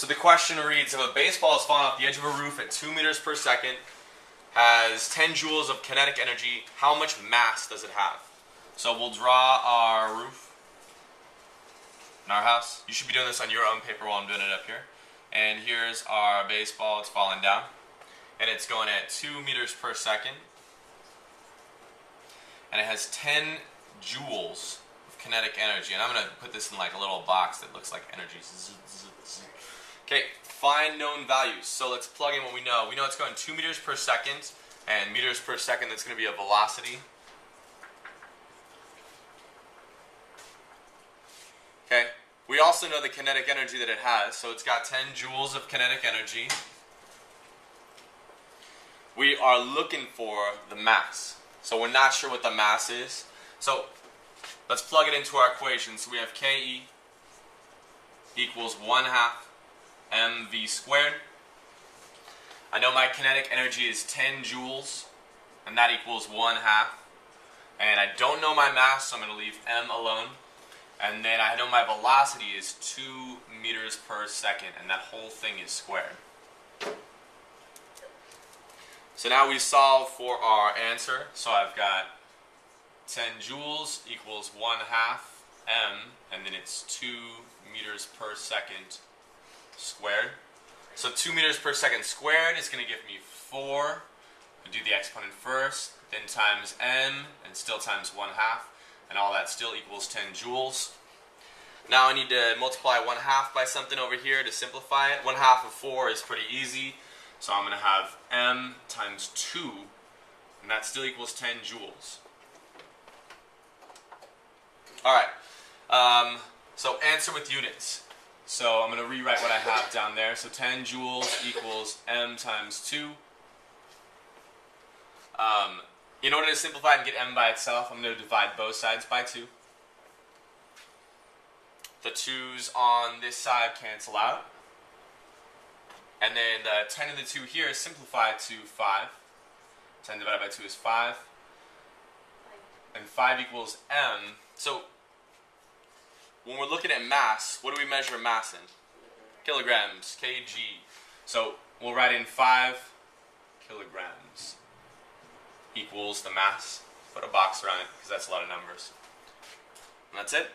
So the question reads, if a baseball is falling off the edge of a roof at 2 meters per second, has 10 joules of kinetic energy, how much mass does it have? So we'll draw our roof in our house. You should be doing this on your own paper while I'm doing it up here. And here's our baseball, it's falling down. And it's going at 2 meters per second. And it has 10 joules of kinetic energy. And I'm going to put this in like a little box that looks like energy. Okay, find known values. So let's plug in what we know. We know it's going 2 meters per second, and meters per second, that's going to be a velocity. Okay, we also know the kinetic energy that it has. So it's got 10 joules of kinetic energy. We are looking for the mass. So we're not sure what the mass is. So let's plug it into our equation. So we have Ke equals 1/2 mv squared. I know my kinetic energy is 10 joules, and that equals 1/2. And I don't know my mass, so I'm going to leave m alone. And then I know my velocity is 2 meters per second, and that whole thing is squared. So now we solve for our answer. So I've got 10 joules equals 1/2 m, and then it's 2 meters per second squared. So 2 meters per second squared is going to give me 4. We'll do the exponent first, then times m, and still times 1/2, and all that still equals 10 joules. Now I need to multiply 1/2 by something over here to simplify it. 1/2 of 4 is pretty easy, so I'm going to have m times 2, and that still equals 10 joules. Alright, so answer with units. So I'm going to rewrite what I have down there. So 10 joules equals m times 2. In order to simplify and get m by itself, I'm going to divide both sides by 2. The 2's on this side cancel out. And then the 10 and the 2 here is simplified to 5. 10 divided by 2 is 5. And 5 equals m. So when we're looking at mass, what do we measure mass in? Kilograms, kg. So we'll write in 5 kilograms equals the mass. Put a box around it because that's a lot of numbers. And that's it.